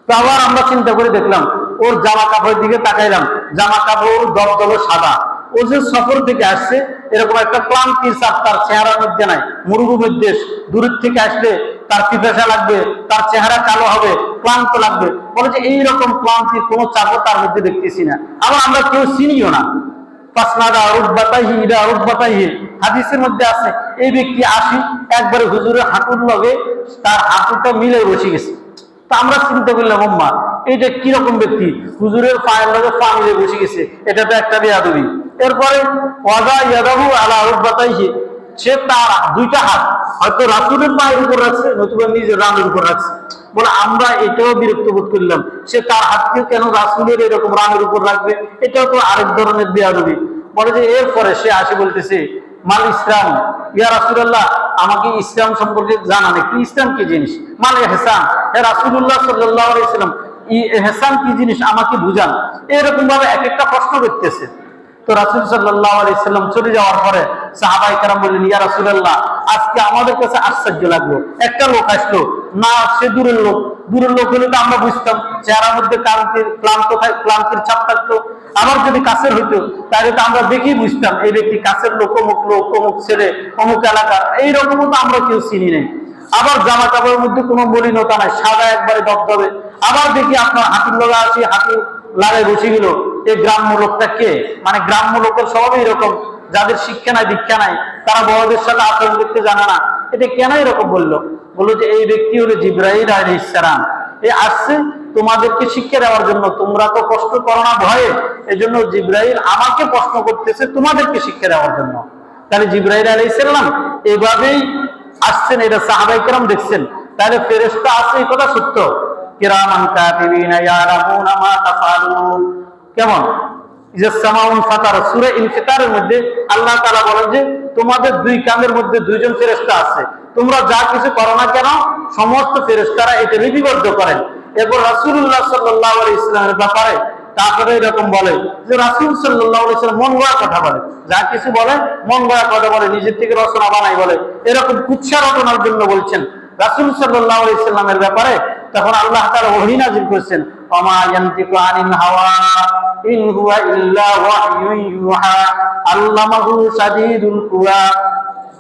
তো আবার আমরা চিন্তা করে দেখলাম, ওর জামা কাপড়ের দিকে তাকাইলাম, জামা কাপড় দবদবে সাদা। ও যে সফর থেকে আসছে, এরকম একটা ক্লান্তির চাপ তার চেহারার মধ্যে নাই। মরুভূমির দেশ, দূরের থেকে আসলে তার পিপাসা লাগবে, তার চেহারা কালো হবে, ক্লান্ত লাগবে। বলে যে এইরকম ক্লান্তির কোনো চাপও তার মধ্যে দেখতেছি না। আবার আমরা কেউ চিনিও না। হাদিসের মধ্যে আছে, এই ব্যক্তি আসি একবারে হুজুরের হাঁটুর লগে তার হাঁটুটা মিলে বসে গেছে। তা আমরা চিন্তা করলাম, আম্মা এটা কিরকম ব্যক্তি, হুজুরের পায়ের লগে পা মিলে বসে গেছে, এটা তো একটা বেয়াদবি। এরপরে ওয়াদা ইয়াদাহু আলা রুকবাতাইহি, সে তার 2টা হাত হয়তো রাসূলের পায়ের উপর রাখছে, নতুবা নিজের রানের উপর রাখছে। বলে আমরা এটাও বিরক্ত বোধ করলাম, সে তার হাতকে কেন রাসূলের এরকম রানের উপর রাখবে? এটাও তো আরেক ধরনের বেয়াদবি। বলে যে এরপরে সে আসে বলতেছে, মাল ইসলাম ইয়া রাসূলুল্লাহ, আমাকে ইসলাম সম্পর্কে জানান একটু, ইসলাম কি জিনিস? মাল ইহসান, হে রাসূলুল্লাহ সাল্লাল্লাহু আলাইহি ওয়াসাল্লাম, ইহসান কি জিনিস আমাকে বুঝান। এরকম ভাবে এক একটা প্রশ্ন করতেছে। তো রাসূল সাল্লাল্লাহু আলাইহি ওয়াসাল্লাম চলে যাওয়ার পরে সাহাবায়ে কেরাম বললেন, ইয়া রাসূলুল্লাহ, আজকে আমাদের কাছে আশ্চর্য লাগলো, একটা লোক আসলো না, সে দূরের লোক হলে তো আমরা বুঝতাম চেহারার মধ্যে ক্লান্তির ছাপ থাকতো। আবার যদি কাছের হইতো তাহলে তো আমরা দেখেই বুঝতাম এই ব্যক্তি কাছের লোক, অমুক ছেলে, অমুক এলাকা। এইরকমও তো আমরা কেউ চিনি নেই। আবার জামা কাপড়ের মধ্যে কোনো মলিনতা নাই, সাদা একবারে দবদবে। আবার দেখি আপনার হাঁটুর লগা আসি, হাঁটু লাগায় বসে গেল। এই গ্রাম্য লোকটা কে? মানে গ্রাম্য লোকের স্বভাব এরকম, যাদের শিক্ষা নাই, দীক্ষা নাই, তারা বড়দের সাথে আচরণ করতে জানে না। এটা কেন এরকম বললো যে এই ব্যক্তি হলো জিবরাইল আলাইহিস সালাম, এ আসছে তোমাদেরকে শিক্ষা দেওয়ার জন্য। তোমরা তো কষ্ট করো না ভয়ে, এজন্য জিবরাইল আমাকে প্রশ্ন করতেছে তোমাদেরকে শিক্ষা দেওয়ার জন্য। তাহলে জিবরাইল আলাইহিস সালাম এভাবেই আসছেন, এটা সাহাবায়ে কেরাম দেখছেন। তাহলে ফেরেশতা আছে, এই কথা সত্য। কিরামান কাতিবিনা ইয়ালামুনা মা তাফআলুন। কেমন? সূরা ইনফিতারের মধ্যে আল্লাহ তাআলা বলেন যে তোমাদের 2 কাঁধের মধ্যে 2 জন ফেরেশতা আছে, তোমরা যা কিছু করো না কেন সমস্ত ফেরেশতারা এটা লিপিবদ্ধ করেন। এরপর রাসূলুল্লাহ সাল্লাল্লাহু আলাইহি ওয়াসাল্লামের ব্যাপারে তারপরে এরকম বলে যে রাসূল সাল্লাল্লাহু আলাইহি ওয়াসাল্লাম মন গড়া কথা বলে, যা কিছু বলে মন গড়া কথা বলে, নিজের থেকে রচনা বানাই বলে, এরকম কুৎসা রচনার জন্য বলছেন রাসূল সাল্লাল্লাহু আলাইহি ওয়াসাল্লামের ব্যাপারে। তখন আল্লাহ তাআলা ওহী নাযিল করেছেন, ওমা ইয়ানতিকু আনিল হাওয়া ইন হুয়া ইল্লা ওয়াহয়ুন ইউহা আল্লামাহু শাদীদুল কুওয়া।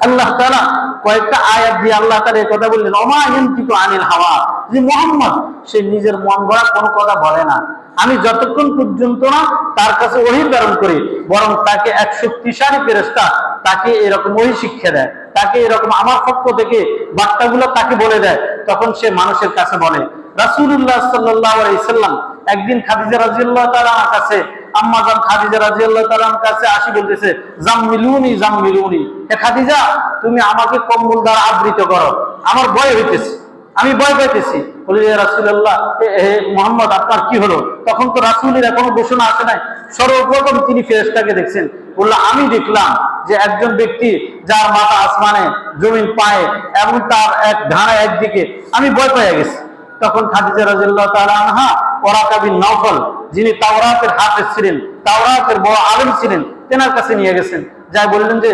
আল্লাহ তাআলা কয়েকটা আয়াত দিয়ে আল্লাহ তাআলা এই কথা বললেন, ওমা ইয়ানতিকু আনিল হাওয়া, যে মুহাম্মদ সে নিজের মন গড়া কোনো কথা বলে না। আমি যতক্ষণ পর্যন্ত না তার কাছে ওহী প্রেরণ করি, বরং তাকে এক শক্তিশালী ফেরেশতা তাকে এরকম ওহী শিক্ষা দেয়, তাকে এরকম আমার পক্ষ থেকে বার্তাগুলো তাকে বলে দেয়, তখন সে মানুষের কাছে বলে। রাসূলুল্লাহ সাল্লাল্লাহু আলাইহি ওয়াসাল্লাম একদিন খাদিজা রাদিয়াল্লাহু তাআলার কাছে, আম্মা জান খাদিজা রাদিয়াল্লাহু তাআলার কাছে আসি বলতেছে, জাম্মিলুনি, হে খাদিজা তুমি আমাকে কম্বল দ্বারা আবৃত করো, আমার ভয় হইতেছে, আমি ভয় পাইতেছি। বলি, ইয়া রাসূলুল্লাহ, হে মুহাম্মদ আপনার কি হলো? তখন তো রাসূলের এখনো ঘোষণা আসে নাই। সর্বপ্রথম তিনি ফেরেশতাকে দেখছেন। বলল, আমি দেখলাম যে একজন ব্যক্তি যার মাথা আসমানে, জমিন পায়ে, এবং তার এক ঢাড়া একদিকে, আমি ভয় পেয়ে গেছি। তখন খাদিজা রাদিয়াল্লাহু তাআলা আনহা ওয়ারাকা বিন নওফল, যিনি তাওরাতের হাফেজ ছিলেন, তাওরাতের বড় আলেম ছিলেন, তেনার কাছে নিয়ে গেছেন। যাই বললেন যে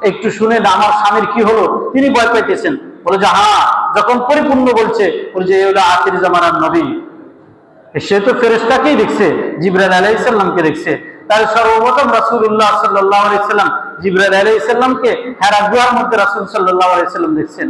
একটু শুনে আমার স্বামীর কি হলো, তিনি ভয় পাইতেছেন। বলে যে হ্যাঁ, যখন পরিপূর্ণ বলছে, বলে যে এই হলো আখির জামানার নবী। সে তো ফেরেশতাকেই দেখছে, জিবরাইল আলাইহিস সালামকে দেখছে। তাহলে সর্বপ্রথম রাসূলুল্লাহ সাল্লাল্লাহু আলাইহি সাল্লাম জিবরাইল আলাইহিস সালামকে হেরা গুহার মধ্যে রাসূল সাল্লাল্লাহু আলাইহি সাল্লাম দেখছেন।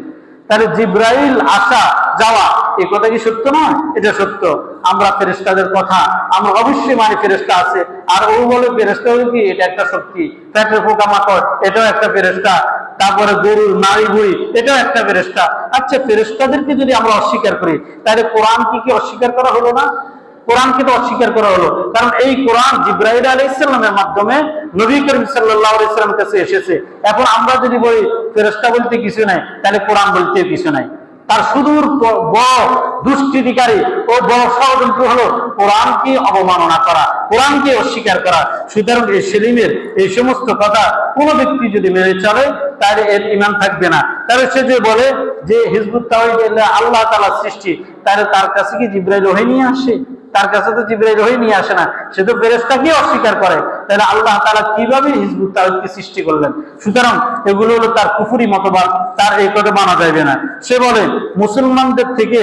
তাহলে জিবরাইল আসা যাওয়া এই কথা কি সত্য নয়? এটা সত্য। আমরা ফেরেশতাদের কথা আমরা অবশ্যই মানি, ফেরেশতা আছে। আর ও বলে ফেরেশতা হলো কি, এটা একটা শক্তি। পেটের পোকামাকড় এটাও একটা ফেরেশতা, তারপরে গরুর নাড়ি ভুঁড়ি এটাও একটা ফেরেশতা। আচ্ছা, ফেরেশতাদেরকে যদি আমরা অস্বীকার করি, তাহলে কোরআন কি অস্বীকার করা হলো না? কোরআনকে তো অস্বীকার করা হলো, কারণ এই কোরআন জিবরাইল আলাইহিস সালামের মাধ্যমে নবী করিম সাল্লাল্লাহু আলাইহি সাল্লামের কাছে এসেছে। এখন আমরা যদি বলি ফেরেশতা বলতে কিছু নাই, তাহলে কোরআন বলতে কিছু নাই। তার সুদূর বড় দুষ্কৃতিকারী ও বড় ষড়যন্ত্র হলো কোরআনকে অবমাননা করা, কোরআনকে অস্বীকার করা। সুতরাং এই সেলিমের এই সমস্ত কথা কোনো ব্যক্তি যদি মেনে চলে, তাহলে এর ঈমান থাকবে না। তাহলে সে যে বলে যে হিজবুত তাওহীদ আল্লাহ তাআলার সৃষ্টি, তাহলে তার কাছে কি জিবরাইল ওহী নিয়ে আসে? তার কাছে তো জিবরাইল ওহী নিয়ে আসে না, সে তো ফেরেশতাকে অস্বীকার করে। তাহলে আল্লাহ তাআলা কিভাবে হিজবুত তাওহীদকে সৃষ্টি করলেন? সুতরাং এগুলো হলো তার কুফরি মতবাদ, তার এই কথা মানা যাবে না। সে বলে মুসলমানদের থেকে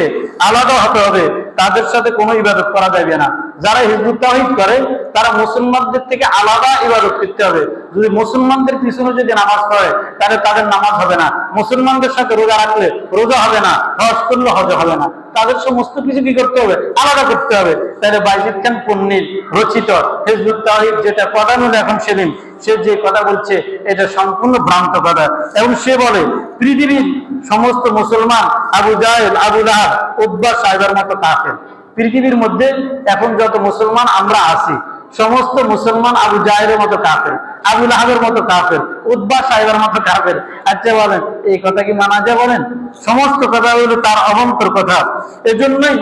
আলাদা হতে হবে, তাদের সাথে কোনো ইবাদত করা যাবে না। যারা হিজবুত তাওহীদ করে তারা মুসলমানদের থেকে আলাদা ইবাদত করতে হবে। যদি মুসলমানদের পিছনে যদি নামাজ পড়ে, তাহলে তাদের নামাজ হবে না। মুসলমানদের সাথে রোজা রাখলে রোজা হবে না, হজ করলে হজ হবে না। তাদের সমস্ত কিছু কি করতে হবে? আলাদা করতে হবে। তাহলে বাইজিদ খান পন্নীর রচিত হিজবুত তাওহীদ, যেটা প্রধান হলো এখন সেলিম, সে যে কথা বলছে এটা সম্পূর্ণ ভ্রান্ত কথা। এবং সে বলে পৃথিবীর সমস্ত মুসলমান আবু জাহেল, আবু লাহাব, উতবা, সাইবার মতো কাফের। পৃথিবীর মধ্যে এখন যত মুসলমান আমরা আছি, সমস্ত মুসলমান আবু জাহেলের মতো কাফের, আবু লাহাবের মতো কাফের, উতবা, সাইবার মতো কাফের। আচ্ছা বলেন, এই কথা কি মানা যায়? বলেন, সমস্ত কথা হলো তার অবান্তর কথা। এজন্যই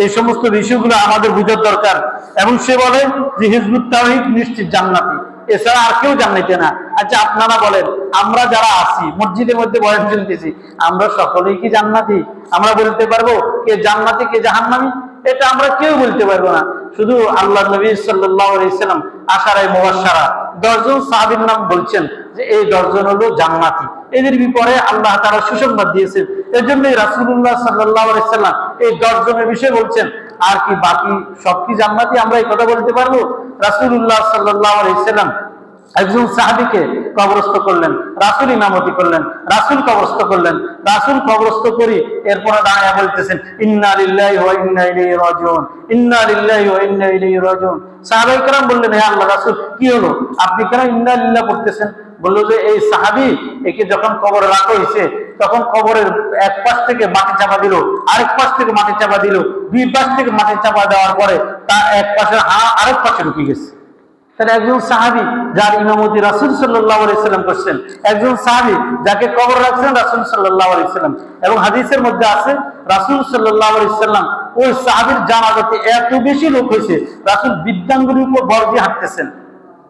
এই সমস্ত বিষয়গুলো আমাদের বুঝার দরকার। এবং সে বলে যে হিজবুত তাওহীদ নিশ্চিত জান্নাতি, এছাড়া আর কেউ জান্নাতি না। আচ্ছা আপনারা বলেন, আমরা যারা আছি মসজিদের মধ্যে বয়ান শুনতেছি, আমরা সকলেই কি জান্নাতি? আমরা বলতে পারবো কে জান্নাতি কে জাহান্নামী? এটা আমরা কেউ বলতে পারবো না। শুধু আল্লাহ নবী সাল্লাল্লাহু আলাইহি সাল্লাম আশারায়ে মুবাশশারা 10 জন সাহাবীর নাম বলছেন যে এই 10 জন হলো জান্নাতি। এদের বিপরে আল্লাহ তাআলা সুসংবাদ দিয়েছেন। এজন্যই রাসূলুল্লাহ সাল্লাল্লাহু আলাইহি সাল্লাম এই 10 জনের বিষয়ে বলছেন। আর কি বাকি সব কি জান্নাতি? আমরা এই কথা বলতে পারবো? রাসূলুল্লাহ সাল্লাল্লাহু আলাইহি সাল্লাম একজন সাহাবীকে কবরস্থ করলেন, রাসূল ইমামতি করলেন, রাসূল কবরস্থ করলেন। রাসূল কবরস্থ করি এরপরে দাঁড়িয়ে বলতেছেন ইন্না লিল্লাহি ওয়া ইন্না ইলাইহি রাজিউন, ইন্না লিল্লাহি ওয়া ইন্না ইলাইহি রাজিউন। সাহাবায়ে কেরাম বললেন, হে আল্লাহর রাসূল, কি হলো, আপনি কেন ইন্না লিল্লাহ পড়তেছেন? বললো যে এই সাহাবী, একে যখন কবরে রাখা হয়েছে তখন কবরের এক পাশ থেকে মাটি চাপা দিল, আরেক পাশ থেকে মাটি চাপা দিল, দুই পাশ থেকে মাটি চাপা দেওয়ার পরে তা এক পাশে আরেক পাশে ঢুকে গেছে। তাহলে একজন সাহাবী যার ইমামতি রাসূল সাল্লাল্লাহু আলাইহি সাল্লাম করছেন, একজন সাহাবী যাকে কবর রাখছেন রাসূল সাল্লাল্লাহু আলাইহি সাল্লাম। এবং হাদিসের মধ্যে আছে রাসূল সাল্লাল্লাহু আলাইহি সাল্লাম ওই সাহাবীর জানাজাতে এত বেশি লোক হয়েছে, রাসূল বৃদ্ধাঙ্গুলির উপর ভর দিয়ে হাঁটতেছেন।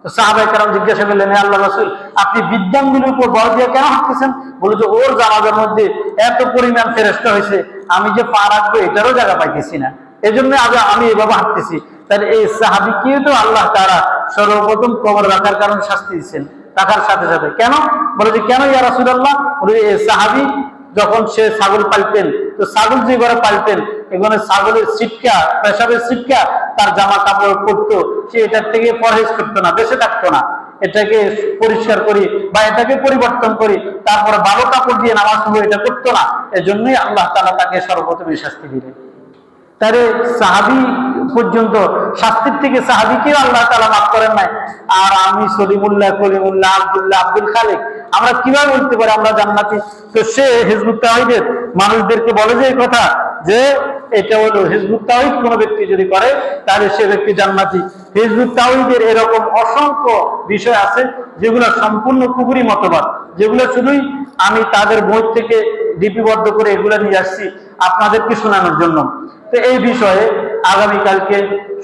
তো সাহাবায়ে কেরাম জিজ্ঞাসা করলেন, হে আল্লাহর রাসূল, আপনি বৃদ্ধাঙ্গুলির উপর ভর দিয়ে কেন হাঁটতেছেন? বলে যে ওর জানাজার মধ্যে এত পরিমাণ ফেরেশতা হয়েছে, আমি যে পা রাখবো এটারও জায়গা পাইতেছি না, এজন্য আমি এভাবে হাঁটতেছি। তাহলে এই সাহাবীকেও তো আল্লাহ তাআলা সর্বপ্রথম কবর রাখার কারণে শাস্তি দিচ্ছেন, রাখার সাথে সাথে। কেন? বলে যে কেন ইয়া রাসূলুল্লাহ? বলে এই সাহাবী যখন সে ছাগল পালতেন, তো ছাগল যে ঘরে পালতেন, এখানে ছাগলের ছিটকা, পেশাবের ছিটকা তার জামা কাপড় পরতো, সে এটার থেকে পরহেজ করতো না, বেঁচে থাকতো না। এটাকে পরিষ্কার করি বা এটাকে পরিবর্তন করি, তারপরে ভালো কাপড় দিয়ে নামাজ পড়বো, এটা করতো না। এজন্যই আল্লাহ তাআলা তাকে সর্বপ্রথম শাস্তি দিলেন। তাহলে সাহাবী পর্যন্ত শাস্তির থেকে সাহাবীকেও আল্লাহ তাআলা মাফ করেন নাই। আর আমি সলিমুল্লাহ, কলিমুল্লাহ, আব্দুল্লাহ, আব্দুল খালেক, আমরা কিভাবে বলতে পারি আমরা জান্নাতি? তো সে হিজবুত তাওহীদের মানুষদেরকে বলে যে এই কথা, যে এটা হলো হিজবুত তাওহীদ কোন ব্যক্তি যদি করে তাহলে সে ব্যক্তি জান্নাতি। হিজবুত তাওহীদের এরকম অসংখ্য বিষয় আছে যেগুলো সম্পূর্ণ কুফরি মতবাদ, যেগুলো শুধুই আমি তাদের বই থেকে লিপিবদ্ধ করে এগুলো নিয়ে আসছি আপনাদেরকে শোনানোর জন্য। তো এই বিষয়ে আগামীকালকে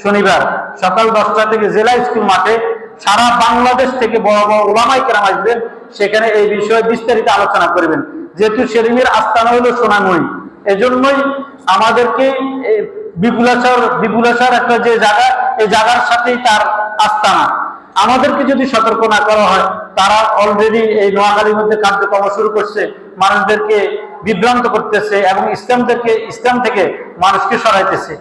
শনিবার সকাল 10টা থেকে জেলা স্কুল মাঠে সারা বাংলাদেশ থেকে বড় বড় উলামায়ে কেরাম আসবেন, সেখানে এই বিষয়ে বিস্তারিত আলোচনা করবেন। যেহেতু সেলিমের আস্তানা হলো সোনামণি, এজন্যই আমাদেরকে বিপুলাশার একটা যে জায়গা, এই জায়গার সাথেই তার আস্তানা। আমাদেরকে যদি সতর্ক না করা হয়, তারা অলরেডি এই নোয়াখালীর মধ্যে কার্যক্রম শুরু করছে, মানুষদেরকে বিভ্রান্ত করতেছে এবং ইসলাম থেকে মানুষকে সরাইতেছে।